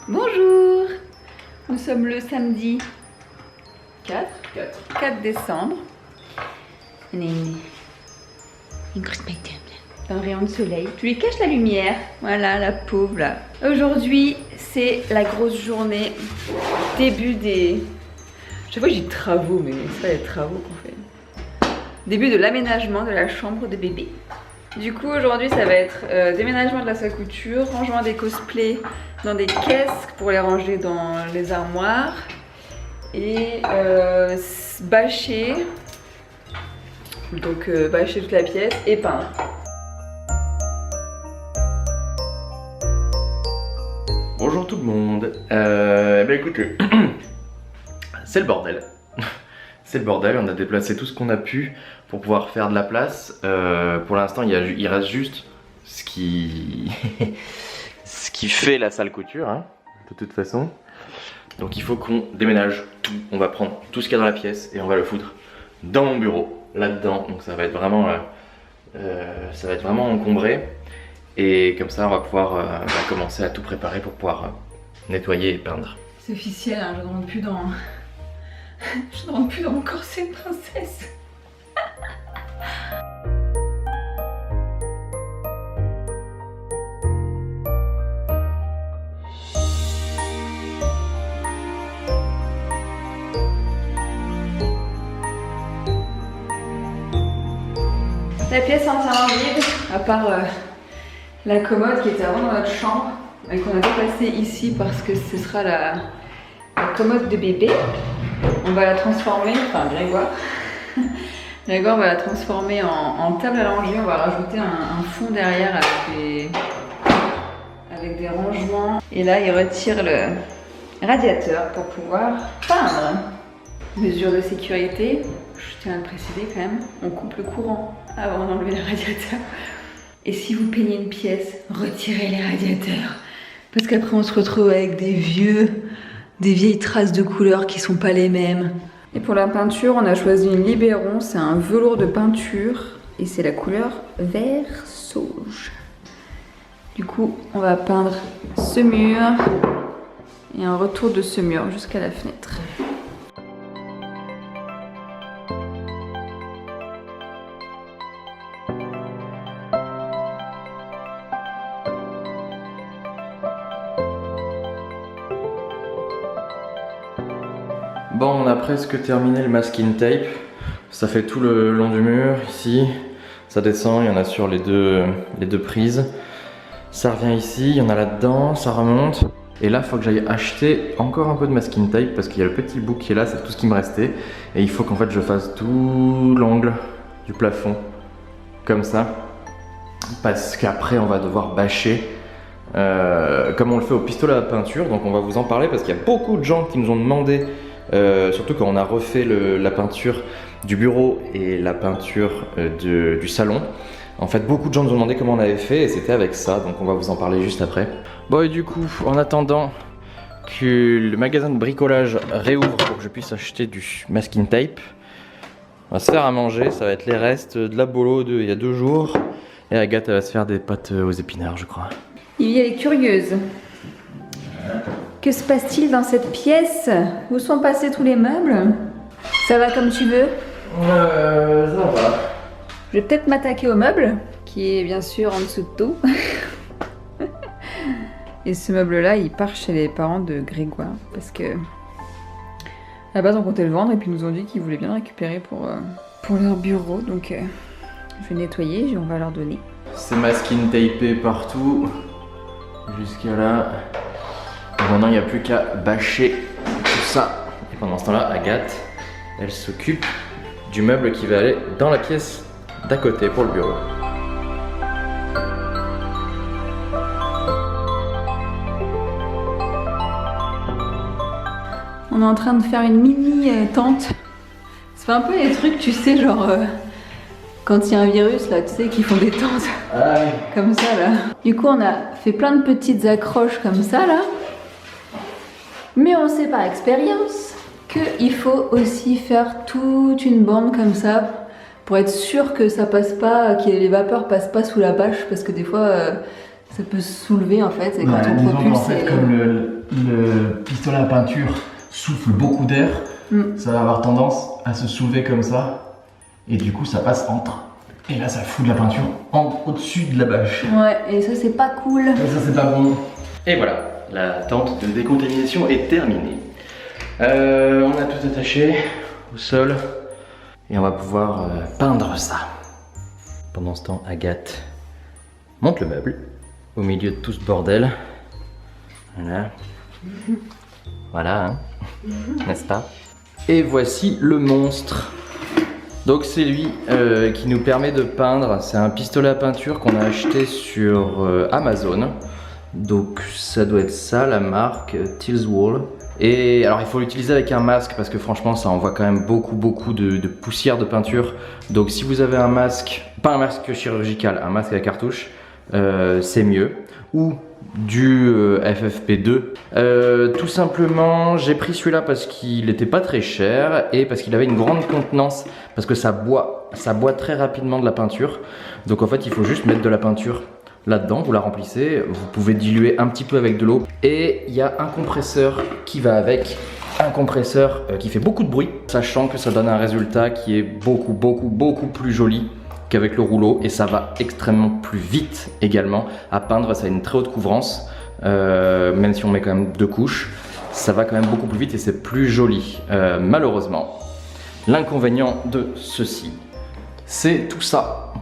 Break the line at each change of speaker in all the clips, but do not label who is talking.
Bonjour. Nous sommes le samedi 4 décembre. On est une grosse matinée. Un rayon de soleil. Tu lui caches la lumière. Voilà, la pauvre là. Aujourd'hui, c'est la grosse journée. Début des... Je vois que j'ai travaux, mais c'est pas les travaux qu'on fait. Début de l'aménagement de la chambre de bébé. Du coup, aujourd'hui, ça va être déménagement de la salle couture, rangement des cosplays dans des caisses pour les ranger dans les armoires et bâcher. Donc, bâcher toute la pièce et peindre.
Bonjour tout le monde. Écoutez, c'est le bordel. C'est le bordel, on a déplacé tout ce qu'on a pu pour pouvoir faire de la place. Pour l'instant, il reste juste ce qui... ce qui fait la salle couture, hein, de toute façon. Donc il faut qu'on déménage tout. On va prendre tout ce qu'il y a dans la pièce et on va le foutre dans mon bureau, là-dedans. Donc ça va être vraiment encombré. Et comme ça, on va pouvoir commencer à tout préparer pour pouvoir nettoyer et peindre.
C'est officiel, hein, je ne rentre plus dans... je ne rentre plus dans mon corset de princesse. La pièce est entièrement vide, à part la commode qui était avant dans notre chambre et qu'on a déplacée ici parce que ce sera la commode de bébé. On va la transformer, enfin Grégoire va la transformer en table à langer. On va rajouter un fond derrière avec des rangements. Et là, il retire le radiateur pour pouvoir peindre. Mesure de sécurité, je tiens à le préciser quand même, on coupe le courant avant d'enlever le radiateur. Et si vous peignez une pièce, retirez les radiateurs. Parce qu'après on se retrouve avec des vieilles traces de couleurs qui sont pas les mêmes. Et pour la peinture, on a choisi une Libéron, c'est un velours de peinture et c'est la couleur vert sauge. Du coup, on va peindre ce mur et un retour de ce mur jusqu'à la fenêtre.
Bon, on a presque terminé le masking tape. Ça fait tout le long du mur, ici. Ça descend, il y en a sur les deux prises. Ça revient ici, il y en a là-dedans, ça remonte. Et là, il faut que j'aille acheter encore un peu de masking tape parce qu'il y a le petit bout qui est là, c'est tout ce qui me restait. Et il faut qu'en fait je fasse tout l'angle du plafond, comme ça. Parce qu'après, on va devoir bâcher comme on le fait au pistolet à peinture. Donc on va vous en parler parce qu'il y a beaucoup de gens qui nous ont demandé... surtout quand on a refait la peinture du bureau et la peinture du salon. En fait, beaucoup de gens nous ont demandé comment on avait fait et c'était avec ça, donc on va vous en parler juste après. Bon, et du coup, en attendant que le magasin de bricolage réouvre pour que je puisse acheter du masking tape, on va se faire à manger. Ça va être les restes de la bolo d'il y a 2 jours. Et Agathe, elle va se faire des pâtes aux épinards, je crois.
Ivy, elle est curieuse. Que se passe-t-il dans cette pièce? Où sont passés tous les meubles? Ça va comme tu veux?
Ça va.
Je vais peut-être m'attaquer aux meubles, qui est bien sûr en dessous de tout. Et ce meuble-là, il part chez les parents de Grégoire, parce que à la base on comptait le vendre et puis ils nous ont dit qu'ils voulaient bien le récupérer pour leur bureau, donc je vais nettoyer et on va leur donner.
C'est masking tapé partout, jusqu'à là. Et maintenant, il n'y a plus qu'à bâcher tout ça. Et pendant ce temps-là, Agathe, elle s'occupe du meuble qui va aller dans la pièce d'à côté pour le bureau.
On est en train de faire une mini tente. Ça fait un peu les trucs, tu sais, genre quand il y a un virus là, tu sais, qui font des tentes comme ça là. Du coup, on a fait plein de petites accroches comme ça là. Mais on sait par expérience qu'il faut aussi faire toute une bande comme ça pour être sûr que ça passe pas, que les vapeurs passent pas sous la bâche parce que des fois ça peut se soulever en fait et quand on propulse.
En fait, comme le pistolet à peinture souffle beaucoup d'air, ça va avoir tendance à se soulever comme ça. Et du coup, ça passe entre. Et là, ça fout de la peinture au-dessus de la bâche.
Ouais, et ça, c'est pas cool.
Et ça, c'est pas bon. Et voilà, la tente de décontamination est terminée. On a tout attaché au sol. Et on va pouvoir peindre ça. Pendant ce temps, Agathe monte le meuble au milieu de tout ce bordel. Voilà. Voilà, hein. N'est-ce pas? Et voici le monstre. Donc c'est lui qui nous permet de peindre. C'est un pistolet à peinture qu'on a acheté sur Amazon. Donc ça doit être ça, la marque Tilswall. Et alors il faut l'utiliser avec un masque parce que franchement ça envoie quand même beaucoup de poussière de peinture. Donc si vous avez un masque, pas un masque chirurgical, un masque à cartouche, c'est mieux. Ou du FFP2. Tout simplement j'ai pris celui-là parce qu'il n'était pas très cher et parce qu'il avait une grande contenance, parce que ça boit très rapidement de la peinture. Donc en fait il faut juste mettre de la peinture là-dedans, vous la remplissez, vous pouvez diluer un petit peu avec de l'eau et il y a un compresseur qui va avec, un compresseur qui fait beaucoup de bruit, sachant que ça donne un résultat qui est beaucoup plus joli qu'avec le rouleau et ça va extrêmement plus vite également à peindre. Ça a une très haute couvrance, même si on met quand même 2 couches, ça va quand même beaucoup plus vite et c'est plus joli. Malheureusement, l'inconvénient de ceci, c'est tout ça.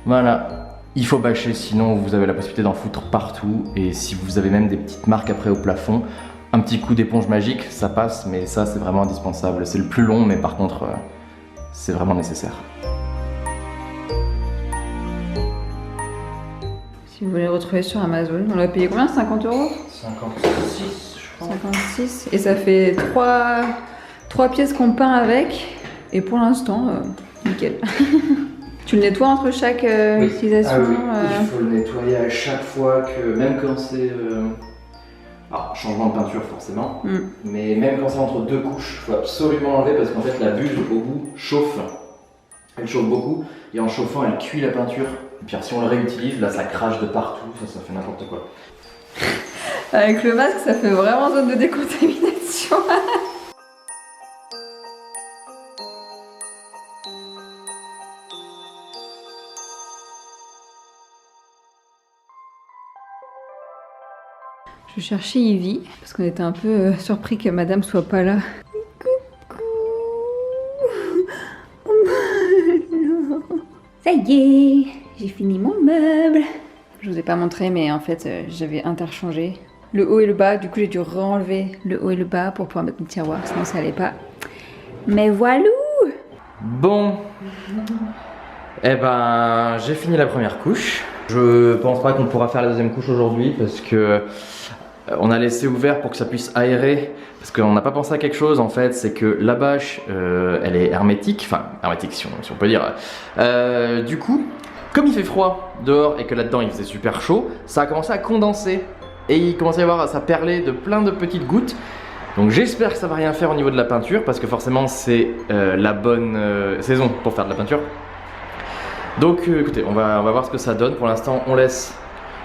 Voilà. Il faut bâcher, sinon vous avez la possibilité d'en foutre partout. Et si vous avez même des petites marques après au plafond, un petit coup d'éponge magique, ça passe, mais ça c'est vraiment indispensable. C'est le plus long, mais par contre, c'est vraiment nécessaire.
Si vous voulez le retrouver sur Amazon, on l'a payé combien? 50 €?
56, je pense.
56. Et ça fait 3 pièces qu'on peint avec. Et pour l'instant, nickel. Tu le nettoies entre chaque utilisation?
Ah oui, il faut le nettoyer à chaque fois, même quand c'est... Alors, changement de peinture forcément, mais même quand c'est entre 2 couches, il faut absolument enlever parce qu'en fait la buse au bout chauffe. Elle chauffe beaucoup et en chauffant elle cuit la peinture. Et puis si on le réutilise, là ça crache de partout, ça fait n'importe quoi.
Avec le masque, ça fait vraiment zone de décontamination. Je cherchais Ivy, parce qu'on était un peu surpris que madame soit pas là. Coucou. Ça y est, j'ai fini mon meuble. Je vous ai pas montré, mais en fait, j'avais interchangé le haut et le bas. Du coup, j'ai dû re-enlever le haut et le bas pour pouvoir mettre le tiroir, sinon ça allait pas. Mais voilà.
Bon. Eh ben, j'ai fini la première couche. Je pense pas qu'on pourra faire la deuxième couche aujourd'hui parce que on a laissé ouvert pour que ça puisse aérer, parce qu'on n'a pas pensé à quelque chose en fait, c'est que la bâche elle est hermétique, enfin hermétique si on peut dire. Du coup, comme il fait froid dehors et que là-dedans il faisait super chaud, ça a commencé à condenser et il commence à y avoir, ça perler de plein de petites gouttes. Donc j'espère que ça va rien faire au niveau de la peinture parce que forcément c'est la bonne saison pour faire de la peinture. Donc écoutez, on va voir ce que ça donne. Pour l'instant on laisse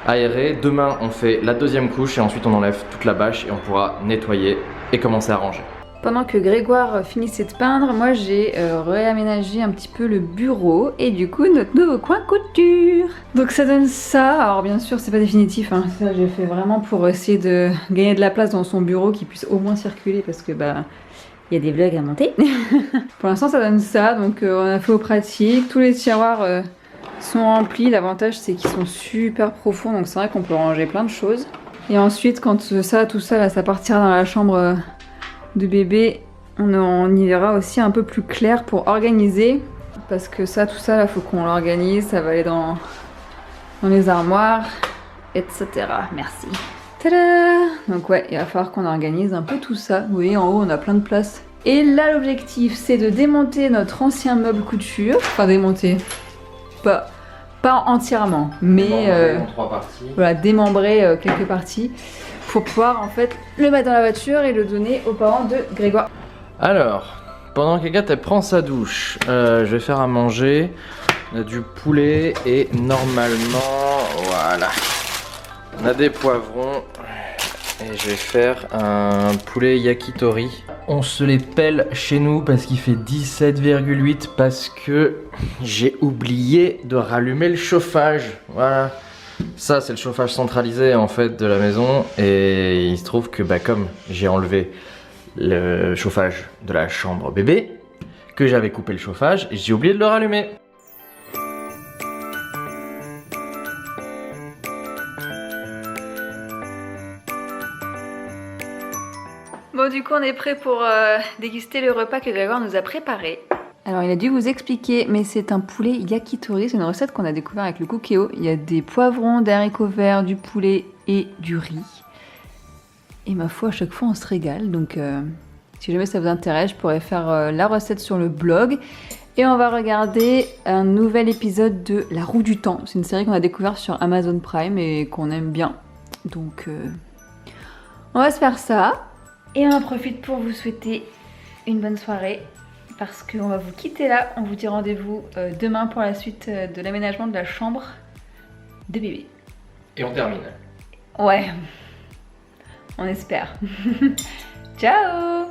aérer. Demain on fait la deuxième couche et ensuite on enlève toute la bâche et on pourra nettoyer et commencer à ranger.
Pendant que Grégoire finissait de peindre, moi j'ai réaménagé un petit peu le bureau et du coup notre nouveau coin couture. Donc ça donne ça. Alors bien sûr c'est pas définitif, hein. Ça j'ai fait vraiment pour essayer de gagner de la place dans son bureau qui puisse au moins circuler parce que bah il y a des vlogs à monter. Pour l'instant ça donne ça, donc on a fait au pratique. Tous les tiroirs sont remplis. L'avantage c'est qu'ils sont super profonds, donc c'est vrai qu'on peut ranger plein de choses. Et ensuite quand tout ça là, ça partira dans la chambre de bébé, on y verra aussi un peu plus clair pour organiser. Parce que ça, tout ça là, faut qu'on l'organise. Ça va aller dans les armoires, etc. Merci. Tada! Donc ouais, il va falloir qu'on organise un peu tout ça. Vous voyez, en haut, on a plein de place. Et là, l'objectif, c'est de démonter notre ancien meuble couture. Enfin, démonter. Pas entièrement, mais
en 3 parties.
Voilà, démembrer quelques parties pour pouvoir en fait le mettre dans la voiture et le donner aux parents de Grégoire.
Alors, pendant qu'Agathe elle prend sa douche, je vais faire à manger. On a du poulet et normalement, voilà, on a des poivrons Et je vais faire un poulet yakitori. On se les pèle chez nous parce qu'il fait 17,8 parce que j'ai oublié de rallumer le chauffage. Voilà. Ça c'est le chauffage centralisé en fait de la maison et il se trouve que comme j'ai enlevé le chauffage de la chambre bébé, que j'avais coupé le chauffage et j'ai oublié de le rallumer.
Bon, du coup, on est prêt pour déguster le repas que Grégoire nous a préparé. Alors, il a dû vous expliquer, mais c'est un poulet yakitori. C'est une recette qu'on a découvert avec le Cookéo. Il y a des poivrons, des haricots verts, du poulet et du riz. Et ma foi, à chaque fois, on se régale. Donc, si jamais ça vous intéresse, je pourrais faire la recette sur le blog. Et on va regarder un nouvel épisode de La Roue du Temps. C'est une série qu'on a découvert sur Amazon Prime et qu'on aime bien. Donc, on va se faire ça. Et on en profite pour vous souhaiter une bonne soirée parce qu'on va vous quitter là. On vous dit rendez-vous demain pour la suite de l'aménagement de la chambre de bébé.
Et on termine.
Ouais, on espère. Ciao!